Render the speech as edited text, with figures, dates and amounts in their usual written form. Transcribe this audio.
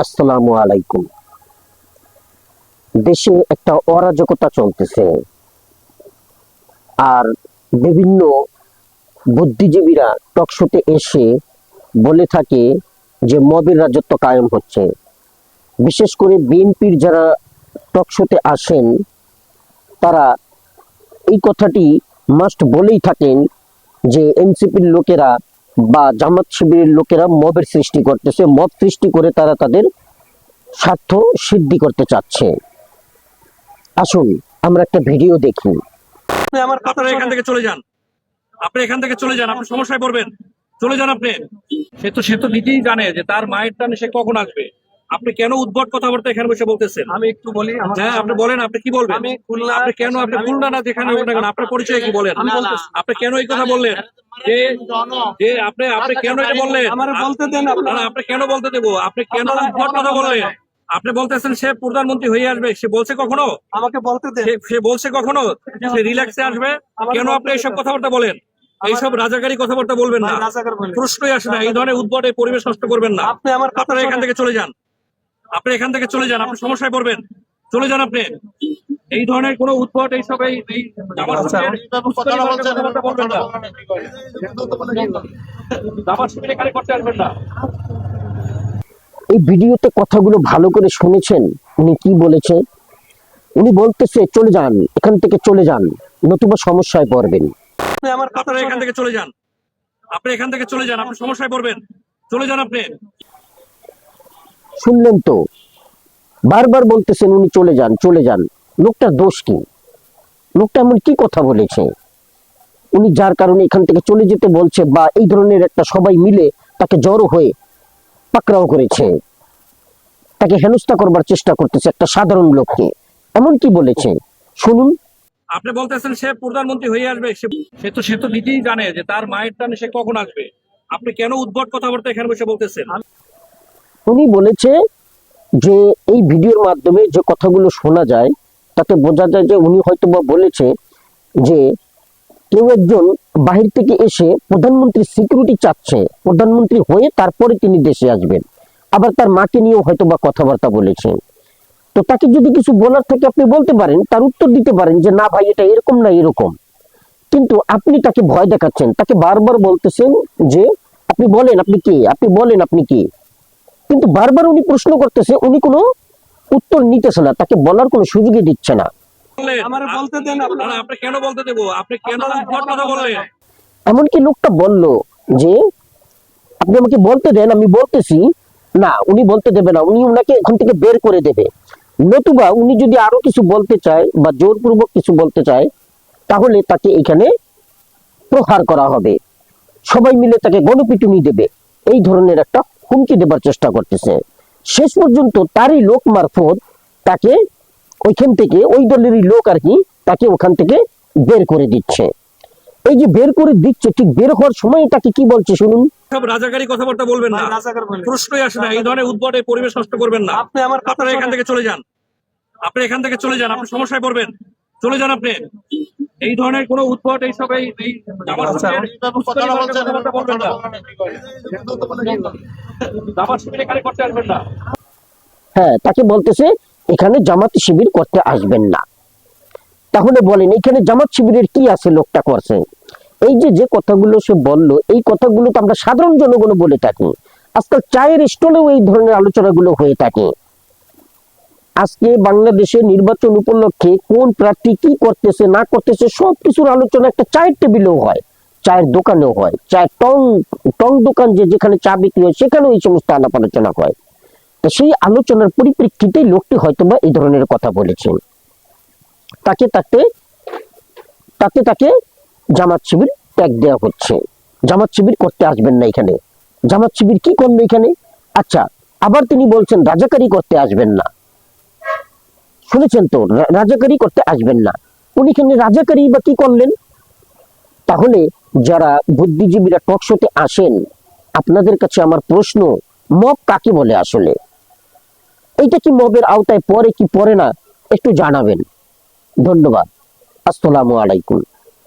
আসসালামু আলাইকুম। দেশে একটা অরাজকতা চলতেছে, আর বিভিন্ন বুদ্ধিজীবীরা টকশোতে এসে বলে থাকে যে মবের রাজত্ব কায়েম হচ্ছে। বিশেষ করে বিএনপির যারা টকশোতে আসেন তারা এই কথাটি মাস্ট বলেই থাকেন যে এনসিপির লোকেরা বা জামাত শিবিরের লোকেরা মবের সৃষ্টি করতেছে, মব সৃষ্টি করে তারা তাদের স্বার্থ সিদ্ধি করতে চাচ্ছে। আসুন আমরা একটা ভিডিও দেখি। আপনারা এখান থেকে চলে যান, আপনি এখান থেকে চলে যান, আপনি সমস্যায় পড়বেন, চলে যান আপনি। সে তো নিজেই জানে যে তার মায়ের টানে সে কখন আসবে। আপনি কেন উদ্ভট কথাবার্তা এখানে বসে বলতেছেন? আমি একটু বলি। হ্যাঁ, আপনি বলেন, আপনি কি বলবেন? আমি খুলনা, আপনি কেন, আপনি খুলনা না যেখানে হোক না কেন, আপনার পরিচয় কি বলেন? আপনি কেন এই কথা বললেন? যে যে আপনি আপনি কেন এটা বললেন? আমার বলতে দেন। না, আপনি কেন বলতে দেবো? আপনি কেন উদ্ভট কথা বললেন? আপনি বলতেছেন সে প্রধানমন্ত্রী হয়ে আসবে, সে বলছে কখনো? আমাকে বলতে দেন। সে বলছে কখনো সে রিল্যাক্সে আসবে? কেন আপনি এইসব কথাবার্তা বলেন? এইসব রাজাকারী কথাবার্তা বলবেন না, প্রশ্নই আসে না। এই ধরনের উদ্ভট এই পরিবেশ নষ্ট করবেন না। আপনি আমার আপনারা এখান থেকে চলে যান, আপনি এখান থেকে চলে যান, আপনি সমস্যায় পড়বেন, চলে যান আপনি। এই ধরনের কোন উদ্ভট এইসব এই কথাবার্তা বলবেন না, জামাত শিবির এখানে করতে আসবেন না। এই ভিডিওতে কথাগুলো ভালো করে শুনেছেন? উনি কি বলেছে? উনি বলতেছে চলে যান, এখান থেকে চলে যান, নতুবা সমস্যায় পড়বেন। আপনারা এখান থেকে চলে যান, আপনি এখান থেকে চলে যান, আপনি সমস্যায় পড়বেন, চলে যান আপনি। শুনলেন তো, বারবার বলতেছেন উনি চলে যান চলে যান। লোকটার দোষ কি? লোকটা এমন কি কথা বলেছে উনি যার কারণে এখান থেকে চলে যেতে বলছে, বা এই ধরনের একটা সবাই মিলে তাকে জড়ো হয়ে পাকড়াও করেছে, তাকে হেনস্থা করবার চেষ্টা করতেছে একটা সাধারণ লোককে? এমন কি বলেছে শুনুন। আপনি বলতেছেন সে প্রধানমন্ত্রী হয়ে আসবে, সে তো নিজেই জানে যে তার মায়ের টানে সে কখন আসবে। আপনি কেন উদ্ভট কথাবার্তা এখানে বসে বলতেছেন? উনি বলেছে যে এই ভিডিওর মাধ্যমে যে কথাগুলো শোনা যায় তাতে বোঝা যায় যে উনি হয়তো বা বলেছে যে কেউ একজন বাহির থেকে এসে প্রধানমন্ত্রীর সিকিউরিটি চাচ্ছে, প্রধানমন্ত্রী হয়ে তারপরে তিনি দেশে আসবেন। আবার তার মাকে নিয়েও হয়তো বা কথাবার্তা বলেছেন। তো তাকে যদি কিছু বলার থাকে আপনি বলতে পারেন, তার উত্তর দিতে পারেন যে না ভাই এটা এরকম না এরকম। কিন্তু আপনি তাকে ভয় দেখাচ্ছেন, তাকে বারবার বলতেছেন যে আপনি বলেন আপনি কে, আপনি বলেন আপনি কে। কিন্তু বারবার উনি প্রশ্ন করতেছে, উনি কোনো উত্তর নিতেছে না, তাকে বলার কোনো সুযোগই দিচ্ছে না। আমার বলতে দেন। না, আপনি কেন বলতে দেবো? আপনি কেন উদ্ভট কথা বললেন? এমনকি লোকটা বলল যে আপনি আমাকে বলতে দেন, আমি বলতেছি। না, উনি বলতে দেবে না, উনি ওনাকে এখান থেকে বের করে দেবে। নতুবা উনি যদি আরো কিছু বলতে চায় বা জোরপূর্বক কিছু বলতে চায় তাহলে তাকে এখানে প্রহার করা হবে, সবাই মিলে তাকে গণপিটুনি দেবে, এই ধরনের একটা হুমকি দেবার চেষ্টা করতেছে। শেষ পর্যন্ত তারই লোক মারফত তাকে ওইখান থেকে, ওই দলেরই লোক আর কি, তাকে ওখান থেকে বের করে দিচ্ছে। এই যে বের করে দিচ্ছে, ঠিক বের হওয়ার সময় তাকে কি বলছে শুনুন। সব রাজাকারী কথাবার্তা বলবেন না, প্রশ্নই আসে না। এই ধরনের উদ্ভট এই পরিবেশ নষ্ট করবেন না। আপনারা এখান থেকে চলে যান, আপনি এখান থেকে চলে যান, আপনি সমস্যায় পড়বেন, চলে যান আপনি। এই ধরনের কোন উদ্ভট এইসব এই জামাত শিবিরের কথাবার্তা বলবেন না, জামাত শিবির এখানে করতে আসবেন না। হ্যাঁ, তাকে বলতেছে এখানে জামাত শিবির করতে আসবেন না। তাহলে বলেন এখানে জামাত শিবিরের কি আছে লোকটা করছে? এই যে যে কথাগুলো সে বলল, এই কথাগুলো তো আমরা সাধারণ জনগণ বলে থাকি। আজকাল চায়ের স্টলেও এই ধরনের আলোচনাগুলো হয়ে থাকে। আজকে বাংলাদেশে নির্বাচন উপলক্ষে কোন প্রার্থী কি করতেছে না করতেছে সবকিছুর আলোচনা একটা চায়ের টেবিলেও হয়, চায়ের দোকানেও হয়, চায়ের টং দোকান যেখানে চা বিক্রি হয় সেখানেও এই সমস্ত আলাপ আলোচনা হয়। তো সেই আলোচনার পরিপ্রেক্ষিতে লোকটি হয়তোবা এই ধরনের কথা বলেছেন। তাকে তাকে জামাত শিবির ট্যাগ দেওয়া হচ্ছে, জামাত শিবির করতে আসবেন না এখানে। জামাত শিবির কি করবে এখানে? আচ্ছা, আবার তিনি বলছেন রাজাকারি করতে আসবেন না। শুনেছেন তো, রাজাকারি করতে আসবেন না। উনি এখানে রাজাকারি বা কি করলেন? তাহলে যারা বুদ্ধিজীবীরা টকশোতে আসেন, আপনাদের কাছে আমার প্রশ্ন, মব কাকে বলে আসলে? এইটা কি মবের আওতায় পড়ে কি পড়ে না একটু জানাবেন। ধন্যবাদ। আসসালামু আলাইকুম।